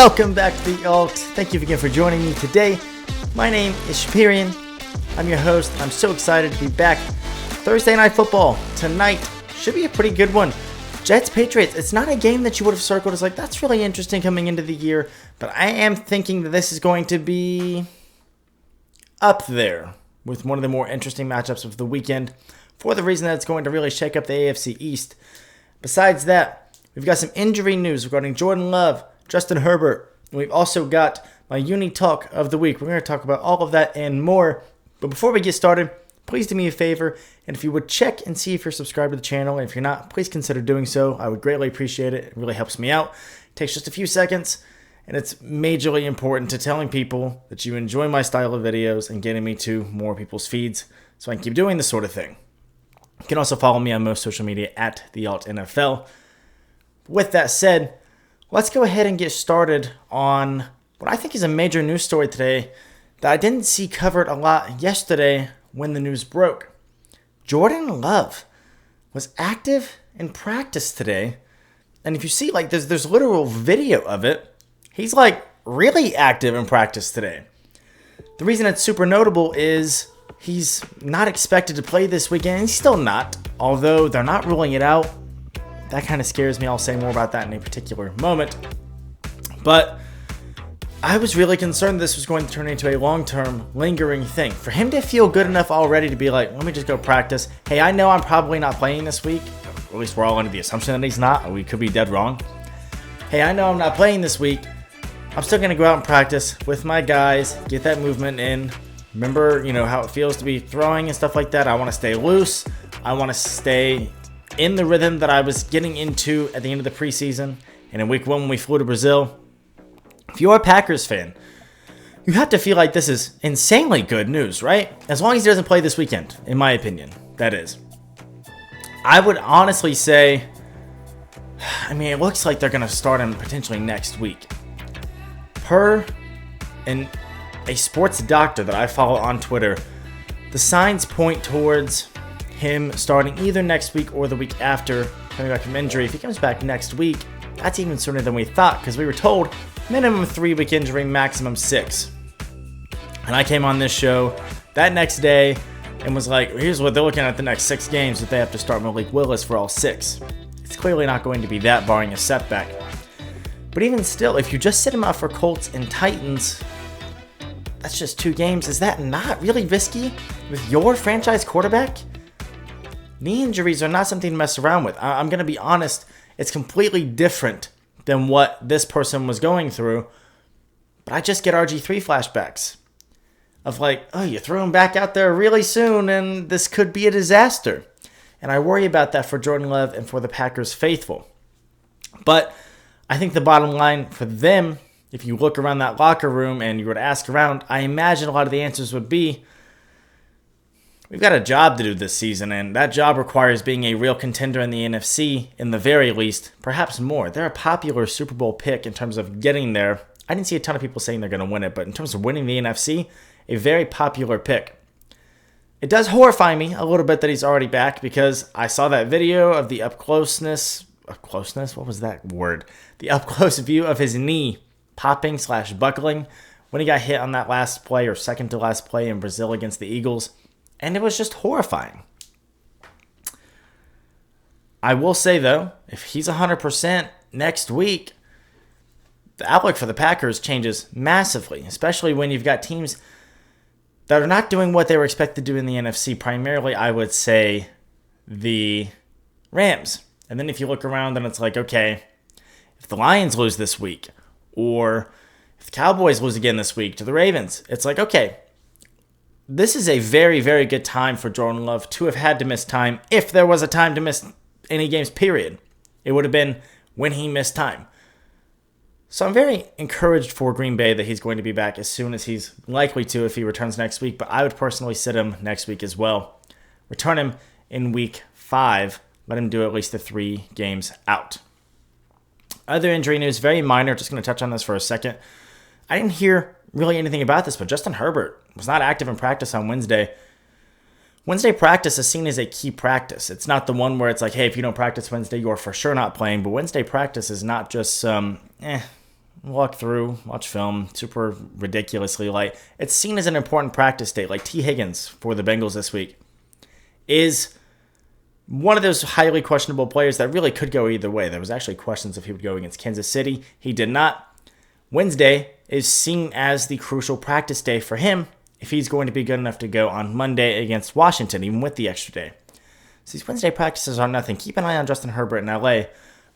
Welcome back to the Alt. Thank you again for joining me today. My name is Shapirian. I'm your host. I'm so excited to be back. Thursday Night Football tonight should be a pretty good one. Jets-Patriots. It's not a game that you would have circled as like, that's really interesting coming into the year. But I am thinking that this is going to be up there with one of the more interesting matchups of the weekend for the reason that it's going to really shake up the AFC East. Besides that, we've got some injury news regarding Jordan Love, Justin Herbert, and we've also got my UniTalk of the week. We're going to talk about all of that and more. But before we get started, please do me a favor, and if you would check and see if you're subscribed to the channel, and if you're not, please consider doing so. I would greatly appreciate it. It really helps me out. It takes just a few seconds, and it's majorly important to telling people that you enjoy my style of videos and getting me to more people's feeds so I can keep doing this sort of thing. You can also follow me on most social media at TheAltNFL. With that said, let's go ahead and get started on what I think is a major news story today that I didn't see covered a lot yesterday when the news broke. Jordan Love was active in practice today, and if you see, like, there's literal video of it. He's like really active in practice today. The reason it's super notable is he's not expected to play this weekend. He's still not, although they're not ruling it out. That kind of scares me. I'll say more about that in a particular moment. But I was really concerned this was going to turn into a long-term, lingering thing. For him to feel good enough already to be like, let me just go practice. Hey, I know I'm probably not playing this week. Or at least we're all under the assumption that he's not. Or we could be dead wrong. Hey, I know I'm not playing this week. I'm still going to go out and practice with my guys. Get that movement in. Remember, how it feels to be throwing and stuff like that. I want to stay loose. I want to stay in the rhythm that I was getting into at the end of the preseason. And in week one when we flew to Brazil. If you're a Packers fan, you have to feel like this is insanely good news, right? As long as he doesn't play this weekend, in my opinion, that is. I would honestly say, it looks like they're going to start him potentially next week. Per a sports doctor that I follow on Twitter, the signs point towards him starting either next week or the week after coming back from injury. If he comes back next week, that's even sooner than we thought, because we were told minimum 3-week injury, maximum 6. And I came on this show that next day and was like, here's what they're looking at the next 6 games that they have to start Malik Willis for all 6. It's clearly not going to be that, barring a setback. But even still, if you just sit him out for Colts and Titans, that's just 2 games. Is that not really risky with your franchise quarterback? Knee injuries are not something to mess around with. I'm going to be honest, it's completely different than what this person was going through. But I just get RG3 flashbacks of like, oh, you throw him back out there really soon and this could be a disaster. And I worry about that for Jordan Love and for the Packers faithful. But I think the bottom line for them, if you look around that locker room and you were to ask around, I imagine a lot of the answers would be, we've got a job to do this season, and that job requires being a real contender in the NFC, in the very least, perhaps more. They're a popular Super Bowl pick in terms of getting there. I didn't see a ton of people saying they're going to win it, but in terms of winning the NFC, a very popular pick. It does horrify me a little bit that he's already back, because I saw that video of the up-closeness? What was that word? The up-close view of his knee popping/buckling when he got hit on that last play, or second to last play in Brazil against the Eagles. And it was just horrifying. I will say, though, if he's 100% next week, the outlook for the Packers changes massively, especially when you've got teams that are not doing what they were expected to do in the NFC. Primarily, I would say the Rams. And then if you look around, then it's like, okay, if the Lions lose this week, or if the Cowboys lose again this week to the Ravens, it's like, okay, this is a very, very good time for Jordan Love to have had to miss time. If there was a time to miss any games, period, it would have been when he missed time. So I'm very encouraged for Green Bay that he's going to be back as soon as he's likely to if he returns next week. But I would personally sit him next week as well. Return him in week 5. Let him do at least the 3 games out. Other injury news, very minor. Just going to touch on this for a second. I didn't hear really anything about this, but Justin Herbert was not active in practice on Wednesday. Wednesday practice is seen as a key practice. It's not the one where it's like, hey, if you don't practice Wednesday, you're for sure not playing. But Wednesday practice is not just some, walk through, watch film, super ridiculously light. It's seen as an important practice day, like T. Higgins for the Bengals this week is one of those highly questionable players that really could go either way. There was actually questions if he would go against Kansas City. He did not. Wednesday is seen as the crucial practice day for him if he's going to be good enough to go on Monday against Washington, even with the extra day. So these Wednesday practices are nothing. Keep an eye on Justin Herbert in LA.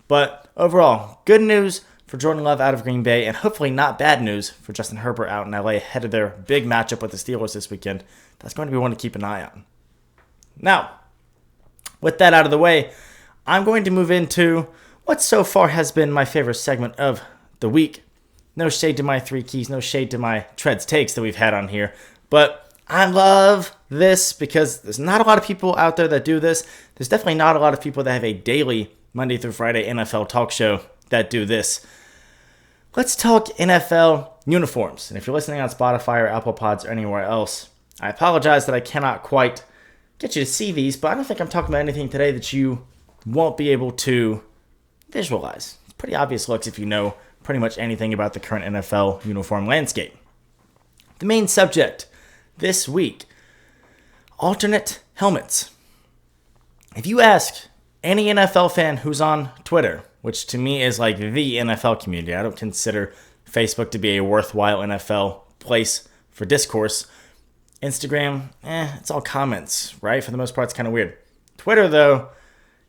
But overall, good news for Jordan Love out of Green Bay, and hopefully not bad news for Justin Herbert out in LA ahead of their big matchup with the Steelers this weekend. That's going to be one to keep an eye on. Now, with that out of the way, I'm going to move into what so far has been my favorite segment of the week. No shade to my three keys, no shade to my Treads takes that we've had on here, but I love this because there's not a lot of people out there that do this. There's definitely not a lot of people that have a daily Monday through Friday NFL talk show that do this. Let's talk NFL uniforms. And if you're listening on Spotify or Apple Pods or anywhere else, I apologize that I cannot quite get you to see these, but I don't think I'm talking about anything today that you won't be able to visualize. It's pretty obvious looks if you know pretty much anything about the current NFL uniform landscape. The main subject this week, alternate helmets. If you ask any NFL fan who's on Twitter, which to me is like the NFL community, I don't consider Facebook to be a worthwhile NFL place for discourse. Instagram, it's all comments, right? For the most part, it's kind of weird. Twitter, though,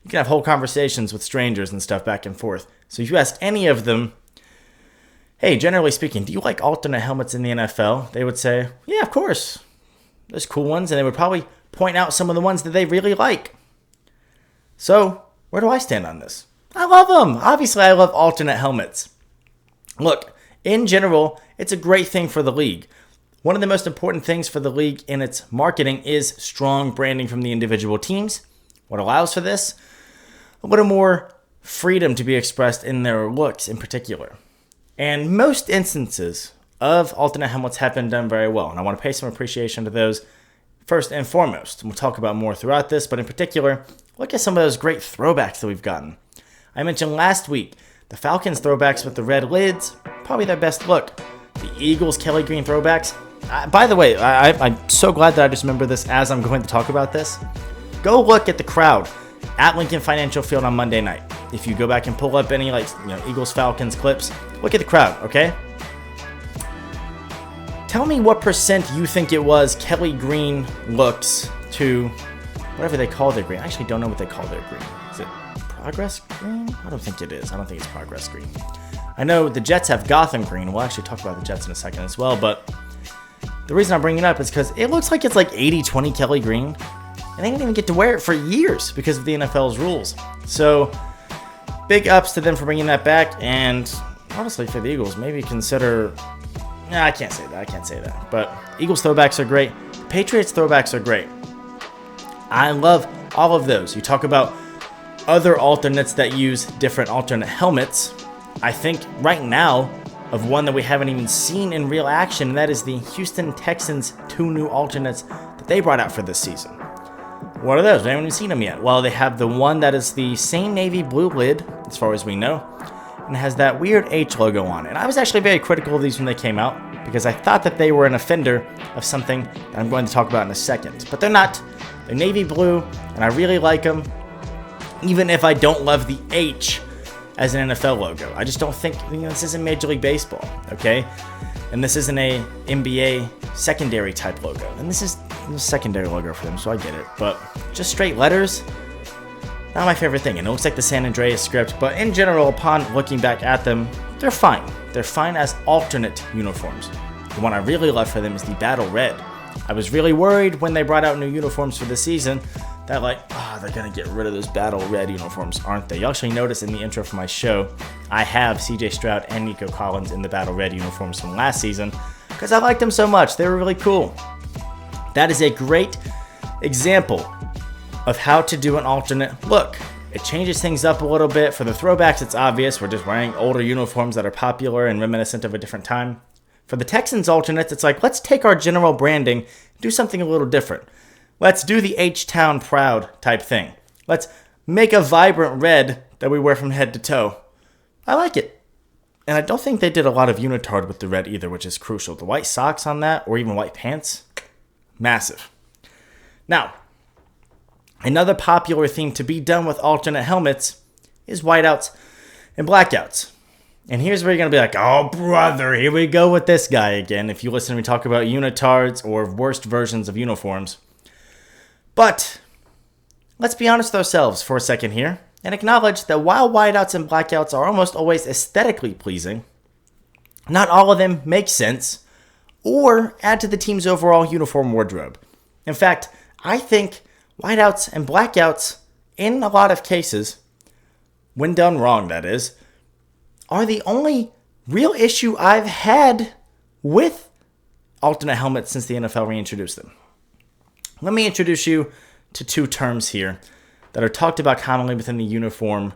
you can have whole conversations with strangers and stuff back and forth. So if you asked any of them, hey, generally speaking, do you like alternate helmets in the NFL? They would say, yeah, of course. There's cool ones, and they would probably point out some of the ones that they really like. So, where do I stand on this? I love them. Obviously, I love alternate helmets. Look, in general, it's a great thing for the league. One of the most important things for the league in its marketing is strong branding from the individual teams. What allows for this? A little more freedom to be expressed in their looks in particular. And most instances of alternate helmets have been done very well, and I want to pay some appreciation to those first and foremost. We'll talk about more throughout this, but in particular, look at some of those great throwbacks that we've gotten. I mentioned last week, the Falcons throwbacks with the red lids, probably their best look. The Eagles Kelly Green throwbacks. By the way, I'm so glad that I just remember this as I'm going to talk about this. Go look at the crowd at Lincoln Financial Field on Monday night. If you go back and pull up any Eagles Falcons clips, look at the crowd, okay? Tell me what percent you think it was Kelly Green looks to whatever they call their green. I actually don't know what they call their green. Is it Progress Green? I don't think it is. I don't think it's Progress Green. I know the Jets have Gotham Green. We'll actually talk about the Jets in a second as well, but the reason I'm bringing it up is because it looks like it's like 80-20 Kelly Green, and they didn't even get to wear it for years because of the NFL's rules. So, big ups to them for bringing that back, and honestly, for the Eagles, maybe consider... Nah, I can't say that. But Eagles throwbacks are great. Patriots throwbacks are great. I love all of those. You talk about other alternates that use different alternate helmets. I think right now of one that we haven't even seen in real action, and that is the Houston Texans 2 new alternates that they brought out for this season. What are those? I haven't even seen them yet. Well, they have the one that is the same navy blue lid, as far as we know, and has that weird H logo on it. And I was actually very critical of these when they came out, because I thought that they were an offender of something that I'm going to talk about in a second. But they're not. They're navy blue, and I really like them, even if I don't love the H as an NFL logo. I just don't think, this isn't Major League Baseball, okay? And this isn't a NBA secondary type logo. And this is a secondary logo for them, so I get it. But just straight letters, not my favorite thing. And it looks like the San Andreas script, but in general, upon looking back at them, they're fine. They're fine as alternate uniforms. The one I really love for them is the Battle Red. I was really worried when they brought out new uniforms for the season that they're going to get rid of those Battle Red uniforms, aren't they? You actually notice in the intro for my show, I have CJ Stroud and Nico Collins in the Battle Red uniforms from last season because I liked them so much. They were really cool. That is a great example of how to do an alternate look. It changes things up a little bit. For the throwbacks, it's obvious. We're just wearing older uniforms that are popular and reminiscent of a different time. For the Texans alternates, it's like, let's take our general branding, do something a little different. Let's do the H-Town proud type thing. Let's make a vibrant red that we wear from head to toe. I like it. And I don't think they did a lot of unitard with the red either, which is crucial. The white socks on that, or even white pants, massive. Now, another popular theme to be done with alternate helmets is whiteouts and blackouts. And here's where you're going to be like, oh, brother, here we go with this guy again, if you listen to me talk about unitards or worst versions of uniforms. But let's be honest with ourselves for a second here and acknowledge that while whiteouts and blackouts are almost always aesthetically pleasing, not all of them make sense or add to the team's overall uniform wardrobe. In fact, I think whiteouts and blackouts, in a lot of cases, when done wrong that is, are the only real issue I've had with alternate helmets since the NFL reintroduced them. Let me introduce you to two terms here that are talked about commonly within the uniform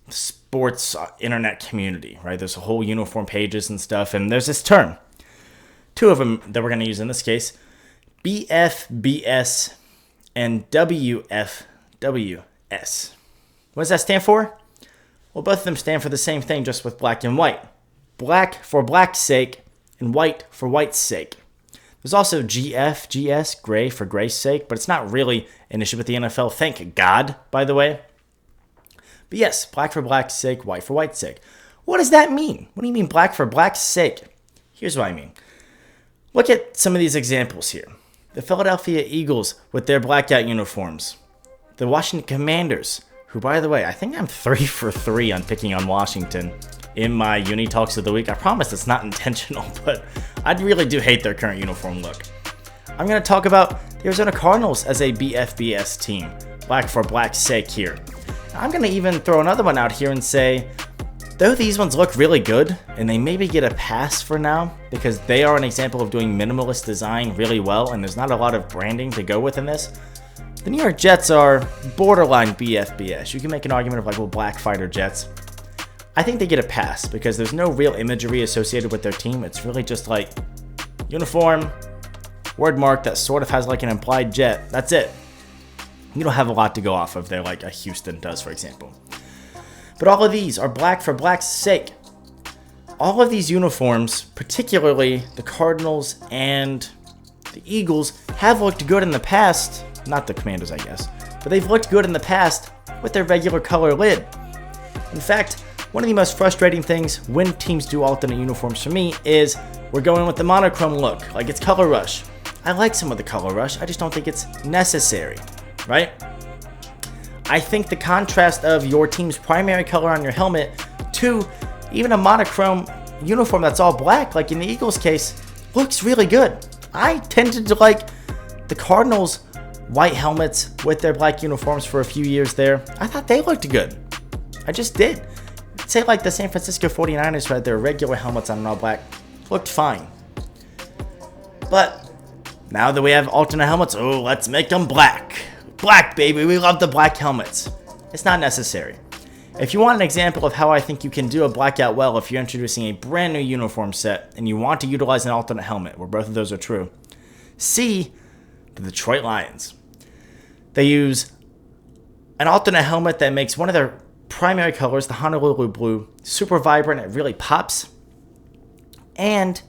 sports internet community, right? There's a whole uniform pages and stuff, and there's this term. Two of them that we're going to use in this case, BFBS and WFWS. What does that stand for? Well, both of them stand for the same thing, just with black and white. Black for black's sake, and white for white's sake. There's also GF, GS, gray for gray's sake, but it's not really an issue with the NFL. Thank God, by the way. But yes, black for black's sake, white for white's sake. What does that mean? What do you mean black for black's sake? Here's what I mean. Look at some of these examples here. The Philadelphia Eagles with their blackout uniforms. The Washington Commanders, who, by the way, I think I'm 3 for 3 on picking on Washington in my UniTalks of the week. I promise it's not intentional, but I really do hate their current uniform look. I'm going to talk about the Arizona Cardinals as a BFBS team, black for black's sake here. I'm going to even throw another one out here and say, though these ones look really good, and they maybe get a pass for now, because they are an example of doing minimalist design really well, and there's not a lot of branding to go with in this, the New York Jets are borderline BFBS. You can make an argument of like, well, black fighter Jets. I think they get a pass because there's no real imagery associated with their team. It's really just like uniform, word mark that sort of has like an implied jet. That's it. You don't have a lot to go off of there like a Houston does, for example. But all of these are black for black's sake. All of these uniforms, particularly the Cardinals and the Eagles, have looked good in the past. Not the Commanders, I guess. But they've looked good in the past with their regular color lid. In fact, one of the most frustrating things when teams do alternate uniforms for me is we're going with the monochrome look, like it's color rush. I like some of the color rush, I just don't think it's necessary, right? I think the contrast of your team's primary color on your helmet to even a monochrome uniform that's all black, like in the Eagles case, looks really good. I tended to like the Cardinals' white helmets with their black uniforms for a few years there. I thought they looked good. I just did. Say like the San Francisco 49ers who had their regular helmets on and all black, looked fine. But now that we have alternate helmets, oh, let's make them black. Black, baby, we love the black helmets. It's not necessary. If you want an example of how I think you can do a blackout well if you're introducing a brand new uniform set and you want to utilize an alternate helmet, where both of those are true, see the Detroit Lions. They use an alternate helmet that makes one of their primary colors, the Honolulu blue, super vibrant. It really pops. And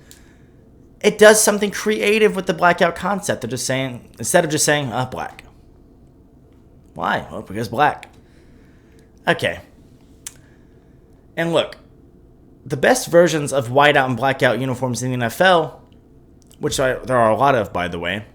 it does something creative with the blackout concept. They're just saying, instead of just saying, black. Why? Well, because black. Okay. And look, the best versions of whiteout and blackout uniforms in the NFL, which there are a lot of, by the way,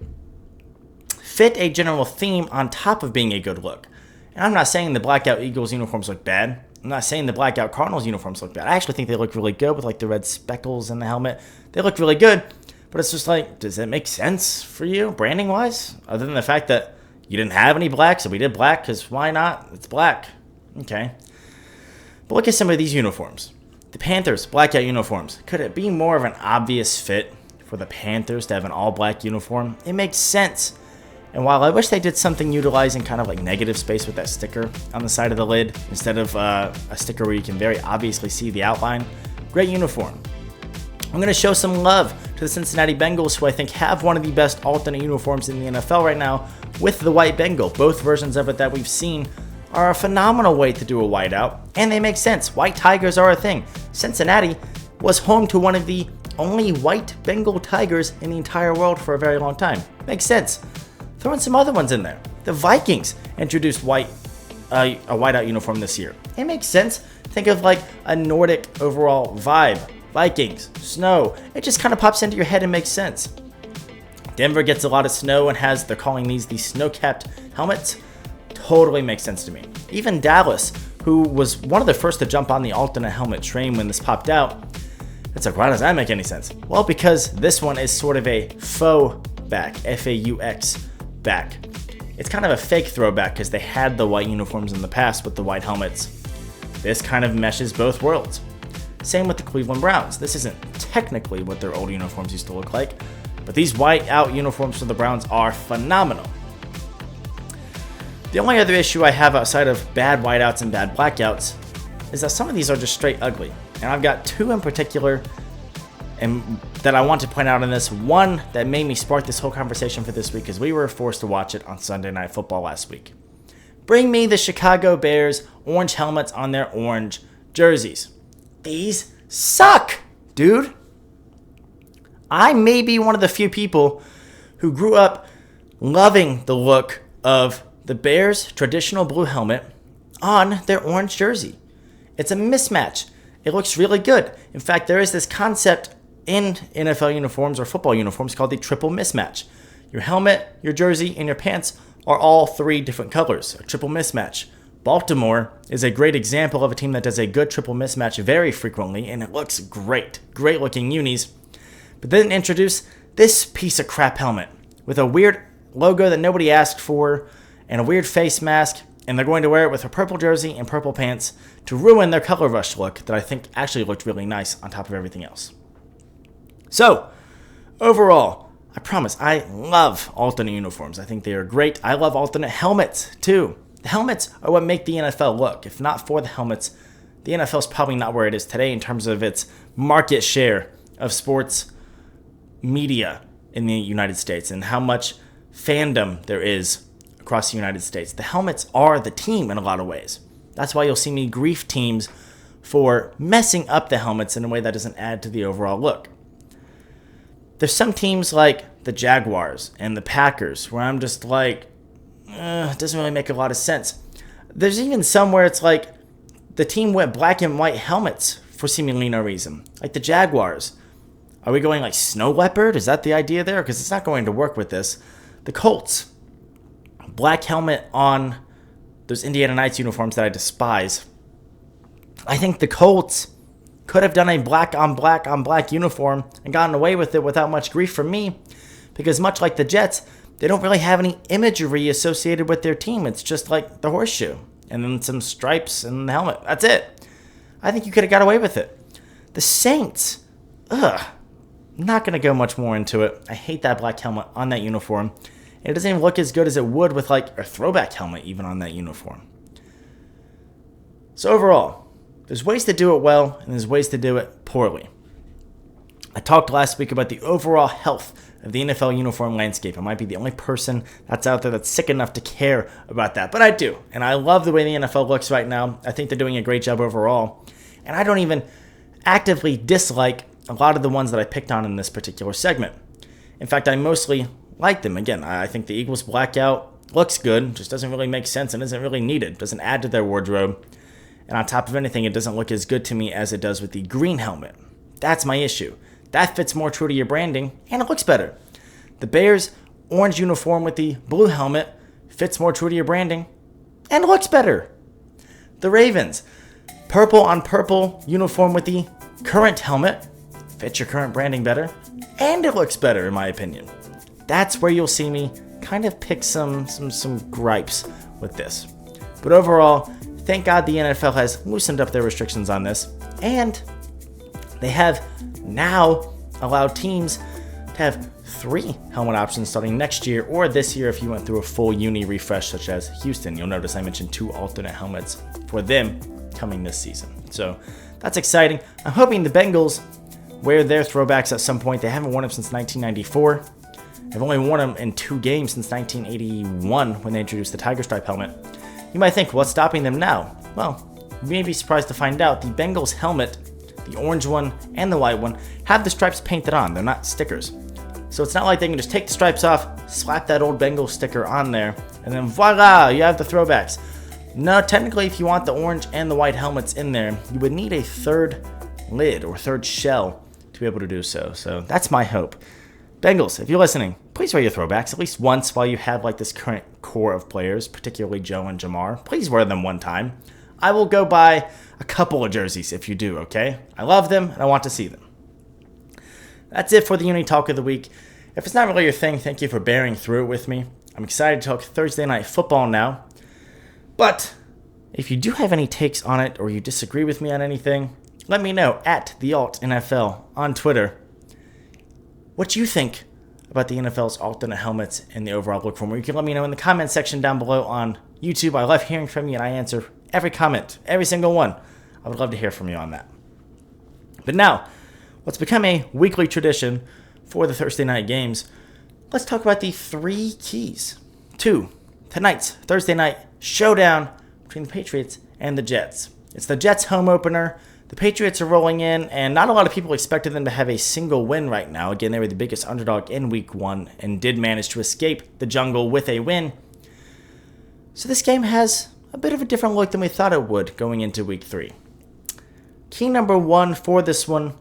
fit a general theme on top of being a good look. And I'm not saying the blackout Eagles uniforms look bad. I'm not saying the blackout Cardinals uniforms look bad. I actually think they look really good with like the red speckles in the helmet. They look really good, but it's just like, does it make sense for you branding wise? Other than the fact that you didn't have any black, so we did black because why not? It's black. Okay. But look at some of these uniforms. The Panthers blackout uniforms. Could it be more of an obvious fit for the Panthers to have an all black uniform? It makes sense. And while I wish they did something utilizing kind of like negative space with that sticker on the side of the lid, instead of a sticker where you can very obviously see the outline, great uniform. I'm going to show some love to the Cincinnati Bengals, who I think have one of the best alternate uniforms in the NFL right now with the white Bengal. Both versions of it that we've seen are a phenomenal way to do a whiteout, and they make sense. White tigers are a thing. Cincinnati was home to one of the only white Bengal tigers in the entire world for a very long time. Makes sense. Throw in some other ones in there. The Vikings introduced a whiteout uniform this year. It makes sense. Think of like a Nordic overall vibe. Vikings, snow. It just kind of pops into your head and makes sense. Denver gets a lot of snow and they're calling these the snow-capped helmets. Totally makes sense to me. Even Dallas, who was one of the first to jump on the alternate helmet train when this popped out, it's like, why does that make any sense? Well, because this one is sort of a faux back, F-A-U-X back. It's kind of a fake throwback because they had the white uniforms in the past with the white helmets. This kind of meshes both worlds. Same with the Cleveland Browns. This isn't technically what their old uniforms used to look like, but these white-out uniforms for the Browns are phenomenal. The only other issue I have outside of bad whiteouts and bad blackouts is that some of these are just straight ugly. And I've got two in particular that I want to point out in this. One that made me spark this whole conversation for this week is we were forced to watch it on Sunday Night Football last week. Bring me the Chicago Bears orange helmets on their orange jerseys. These suck, dude. I may be one of the few people who grew up loving the look of the Bears' traditional blue helmet on their orange jersey. It's a mismatch. It looks really good. In fact, there is this concept in NFL uniforms or football uniforms called the triple mismatch. Your helmet, your jersey, and your pants are all three different colors, a triple mismatch. Baltimore is a great example of a team that does a good triple mismatch very frequently, and it looks great. Great looking unis. But then introduce this piece of crap helmet with a weird logo that nobody asked for and a weird face mask, and they're going to wear it with a purple jersey and purple pants to ruin their color rush look that I think actually looked really nice on top of everything else. So, overall, I promise, I love alternate uniforms. I think they are great. I love alternate helmets, too. The helmets are what make the NFL look. If not for the helmets, the NFL is probably not where it is today in terms of its market share of sports media in the United States and how much fandom there is across the United States. The helmets are the team in a lot of ways. That's why you'll see me grief teams for messing up the helmets in a way that doesn't add to the overall look. There's some teams like the Jaguars and the Packers where I'm just like, it doesn't really make a lot of sense. There's even some where it's like the team went black and white helmets for seemingly no reason. Like the Jaguars. Are we going like snow leopard? Is that the idea there? Because it's not going to work with this. The Colts. Black helmet on those Indiana Knights uniforms that I despise. I think the Colts could have done a black on black on black uniform and gotten away with it without much grief from me, because much like the Jets, they don't really have any imagery associated with their team. It's just like the horseshoe and then some stripes and the helmet. That's it. I think you could have got away with it. The Saints. Not going to go much more into it. I hate that black helmet on that uniform. It doesn't even look as good as it would with like a throwback helmet even on that uniform. So overall, there's ways to do it well and there's ways to do it poorly. I talked last week about the overall health of the NFL uniform landscape. I might be the only person that's out there that's sick enough to care about that, but I do. And I love the way the NFL looks right now. I think they're doing a great job overall. And I don't even actively dislike a lot of the ones that I picked on in this particular segment. In fact, I mostly like them. Again, I think the Eagles blackout looks good, just doesn't really make sense and isn't really needed, doesn't add to their wardrobe. And on top of anything, it doesn't look as good to me as it does with the green helmet. That's my issue. That fits more true to your branding, and it looks better. The Bears' orange uniform with the blue helmet fits more true to your branding, and it looks better. The Ravens' purple on purple uniform with the current helmet fits your current branding better, and it looks better in my opinion. That's where you'll see me kind of pick some gripes with this. But overall, thank God the NFL has loosened up their restrictions on this, and they have now allowed teams to have 3 helmet options starting next year or this year if you went through a full uni refresh such as Houston. You'll notice I mentioned 2 alternate helmets for them coming this season. So that's exciting. I'm hoping the Bengals wear their throwbacks at some point. They haven't worn them since 1994. They've only worn them in 2 games since 1981 when they introduced the Tiger Stripe helmet. You might think, what's stopping them now? Well, you may be surprised to find out the Bengals helmet, the orange one and the white one, have the stripes painted on. They're not stickers. So it's not like they can just take the stripes off, slap that old Bengals sticker on there, and then voila, you have the throwbacks. No, technically, if you want the orange and the white helmets in there, you would need a third lid or third shell to be able to do so. So that's my hope. Bengals, if you're listening, please wear your throwbacks at least once while you have like this current core of players, particularly Joe and Jamar. Please wear them one time. I will go buy a couple of jerseys if you do, okay? I love them and I want to see them. That's it for the UniTalk of the week. If it's not really your thing, thank you for bearing through it with me. I'm excited to talk Thursday Night Football now. But if you do have any takes on it or you disagree with me on anything, let me know at TheAltNFL on Twitter. What you think about the NFL's alternate helmets and the overall look for them. You can let me know in the comment section down below on YouTube. I love hearing from you and I answer every comment, every single one. I would love to hear from you on that. But now, what's become a weekly tradition for the Thursday night games, let's talk about the 3 keys to tonight's Thursday night showdown between the Patriots and the Jets. It's the Jets home opener. The Patriots are rolling in, and not a lot of people expected them to have a single win right now. Again, they were the biggest underdog in week 1 and did manage to escape the jungle with a win. So this game has a bit of a different look than we thought it would going into week 3. Key number 1 for this one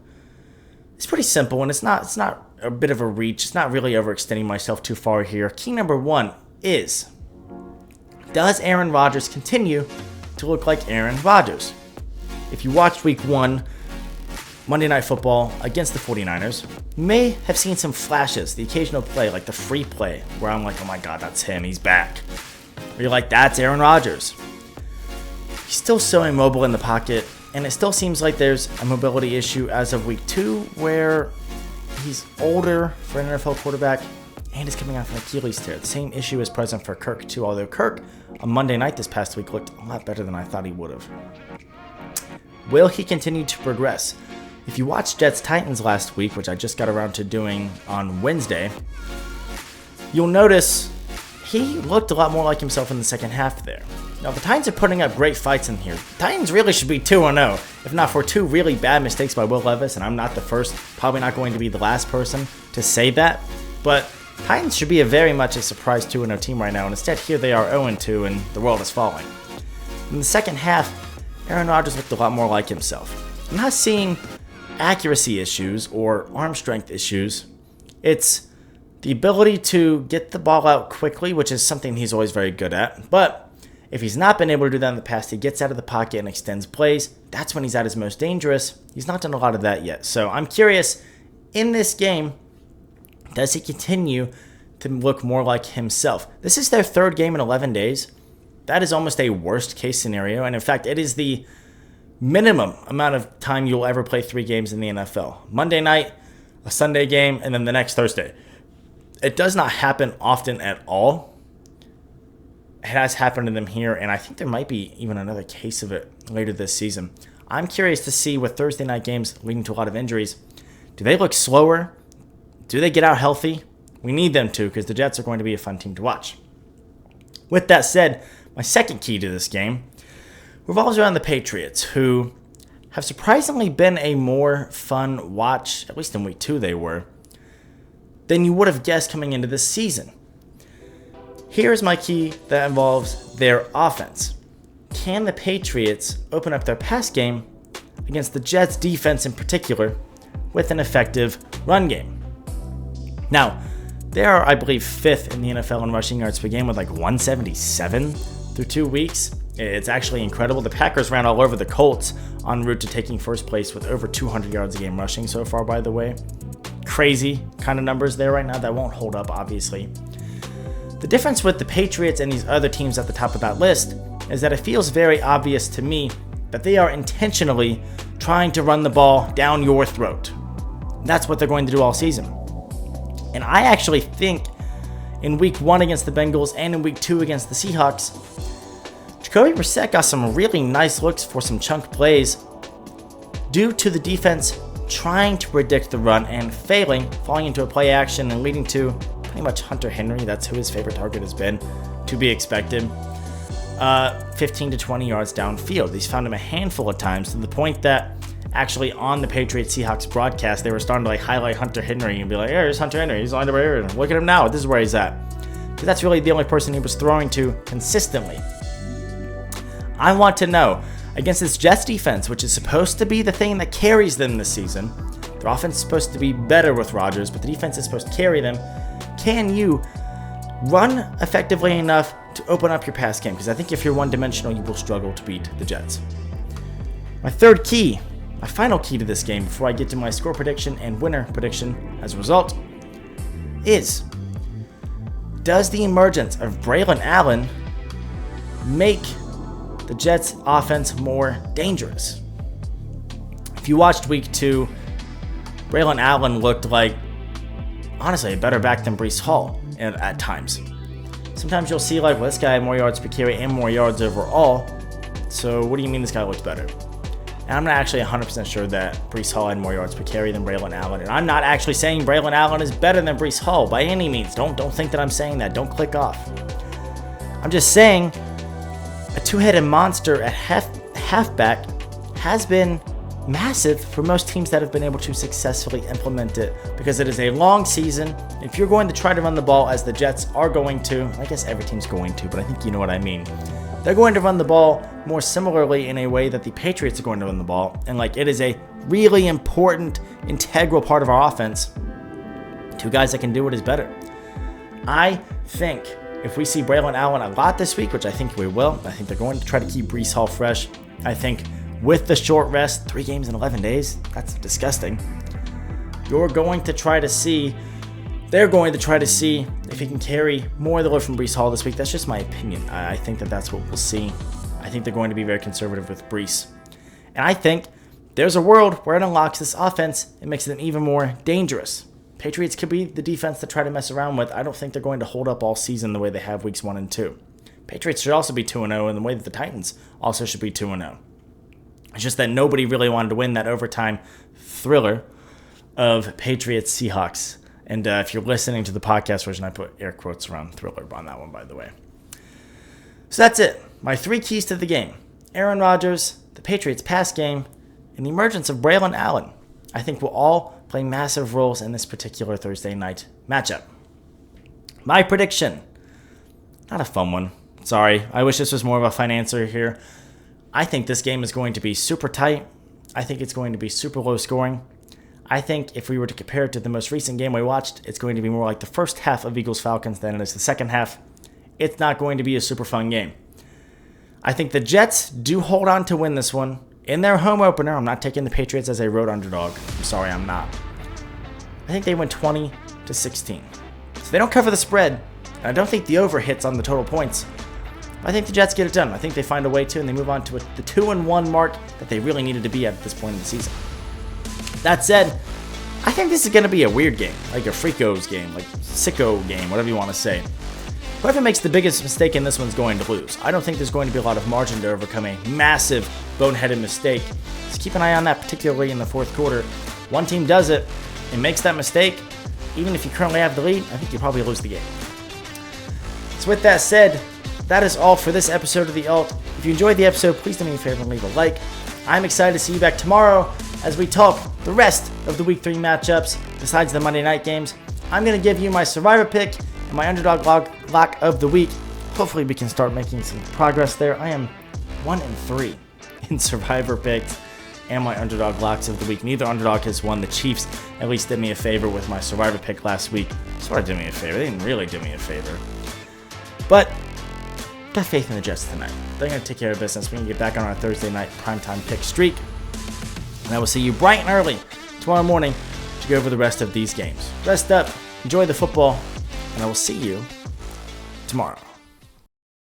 is pretty simple, and it's not a bit of a reach. It's not really overextending myself too far here. Key number 1 is, does Aaron Rodgers continue to look like Aaron Rodgers? If you watched week 1, Monday Night Football against the 49ers, you may have seen some flashes, the occasional play, like the free play, where I'm like, oh my god, that's him, he's back. Or you're like, that's Aaron Rodgers. He's still so immobile in the pocket, and it still seems like there's a mobility issue as of week 2, where he's older for an NFL quarterback, and is coming off an Achilles tear. The same issue is present for Kirk, too, although Kirk, on Monday night this past week, looked a lot better than I thought he would have. Will he continue to progress? If you watched Jets-Titans last week, which I just got around to doing on Wednesday, you'll notice he looked a lot more like himself in the second half there. Now, the Titans are putting up great fights in here. The Titans really should be 2-0, if not for 2 really bad mistakes by Will Levis, and I'm not the first, probably not going to be the last person to say that, but Titans should be very much a surprise 2-0 team right now, and instead here they are 0-2, and the world is falling. In the second half, Aaron Rodgers looked a lot more like himself. I'm not seeing accuracy issues or arm strength issues. It's the ability to get the ball out quickly, which is something he's always very good at. But if he's not been able to do that in the past, he gets out of the pocket and extends plays. That's when he's at his most dangerous. He's not done a lot of that yet. So I'm curious, in this game, does he continue to look more like himself? This is their 3rd game in 11 days. That is almost a worst case scenario, and in fact, it is the minimum amount of time you'll ever play 3 games in the NFL. Monday night, a Sunday game, and then the next Thursday. It does not happen often at all. It has happened to them here, and I think there might be even another case of it later this season. I'm curious to see with Thursday night games leading to a lot of injuries. Do they look slower? Do they get out healthy? We need them to, because the Jets are going to be a fun team to watch. With that said, my second key to this game revolves around the Patriots, who have surprisingly been a more fun watch, at least in week 2 they were, than you would have guessed coming into this season. Here's my key that involves their offense. Can the Patriots open up their pass game against the Jets defense in particular with an effective run game? Now, they are, I believe, 5th in the NFL in rushing yards per game with like 177 through 2 weeks. It's actually incredible. The Packers ran all over the Colts en route to taking first place with over 200 yards a game rushing so far, by the way. Crazy kind of numbers there right now that won't hold up, obviously. The difference with the Patriots and these other teams at the top of that list is that it feels very obvious to me that they are intentionally trying to run the ball down your throat. That's what they're going to do all season. And I actually think in week 1 against the Bengals and in week 2 against the Seahawks, Jacoby Brissett got some really nice looks for some chunk plays due to the defense trying to predict the run and failing, falling into a play action and leading to pretty much Hunter Henry. That's who his favorite target has been, to be expected. 15 to 20 yards downfield. He's found him a handful of times to the point that actually on the Patriots-Seahawks broadcast, they were starting to highlight Hunter Henry and be like, here's Hunter Henry. He's lined up right here. Look at him now. This is where he's at. Because that's really the only person he was throwing to consistently. I want to know, against this Jets defense, which is supposed to be the thing that carries them this season, their offense is supposed to be better with Rodgers, but the defense is supposed to carry them. Can you run effectively enough to open up your pass game? Because I think if you're one-dimensional, you will struggle to beat the Jets. My third key, my final key to this game before I get to my score prediction and winner prediction as a result, is, does the emergence of Braylon Allen make the Jets' offense more dangerous? If you watched week 2, Braylon Allen looked like, honestly, a better back than Breece Hall at times. Sometimes you'll see well, this guy had more yards per carry and more yards overall, so what do you mean this guy looks better? And I'm not actually 100% sure that Breece Hall had more yards per carry than Braylon Allen, and I'm not actually saying Braylon Allen is better than Breece Hall by any means. Don't think that I'm saying that. Don't click off. I'm just saying a two-headed monster at halfback has been massive for most teams that have been able to successfully implement it, because it is a long season. If you're going to try to run the ball, as the Jets are going to, I guess every team's going to, but I think you know what I mean. They're going to run the ball more similarly in a way that the Patriots are going to run the ball, and it is a really important, integral part of our offense. Two guys that can do it is better. I think if we see Braylon Allen a lot this week, which I think we will, I think they're going to try to keep Breece Hall fresh. I think with the short rest, 3 games in 11 days, that's disgusting. They're going to try to see if he can carry more of the load from Breece Hall this week. That's just my opinion. I think that's what we'll see. I think they're going to be very conservative with Breece. And I think there's a world where it unlocks this offense and makes them even more dangerous. Patriots could be the defense to try to mess around with. I don't think they're going to hold up all season the way they have weeks 1 and 2. Patriots should also be 2-0 in the way that the Titans also should be 2-0. It's just that nobody really wanted to win that overtime thriller of Patriots-Seahawks. And if you're listening to the podcast version, I put air quotes around thriller on that one, by the way. So that's it. My 3 keys to the game: Aaron Rodgers, the Patriots pass game, and the emergence of Braylon Allen, I think will all play massive roles in this particular Thursday night matchup. My prediction, not a fun one. Sorry, I wish this was more of a fun answer here. I think this game is going to be super tight. I think it's going to be super low scoring. I think if we were to compare it to the most recent game we watched, it's going to be more like the first half of Eagles-Falcons than it is the second half. It's not going to be a super fun game. I think the Jets do hold on to win this one in their home opener. I'm not taking the Patriots as a road underdog. I'm sorry, I'm not. I think they win 20-16. So they don't cover the spread. And I don't think the over hits on the total points. I think the Jets get it done. I think they find a way to, and they move on to the 2-1 mark that they really needed to be at this point in the season. That said, I think this is going to be a weird game, like a freakos game, like sicko game, whatever you want to say. Whoever makes the biggest mistake in this one's going to lose. I don't think there's going to be a lot of margin to overcome a massive boneheaded mistake. Just keep an eye on that, particularly in the fourth quarter. One team does it and makes that mistake, even if you currently have the lead, I think you probably lose the game. So with that said, that is all for this episode of The Alt. If you enjoyed the episode, please do me a favor and leave a like. I'm excited to see you back tomorrow as we talk the rest of the Week 3 matchups besides the Monday night games. I'm going to give you my Survivor pick and my underdog lock of the week. Hopefully we can start making some progress there. I am 1-3 in Survivor picks and my underdog locks of the week. Neither underdog has won. The Chiefs at least did me a favor with my Survivor pick last week. Sort of did me a favor. They didn't really do me a favor. But got faith in the Jets tonight. They're going to take care of business. We can get back on our Thursday night primetime pick streak. And I will see you bright and early tomorrow morning to go over the rest of these games. Rest up, enjoy the football, and I will see you tomorrow.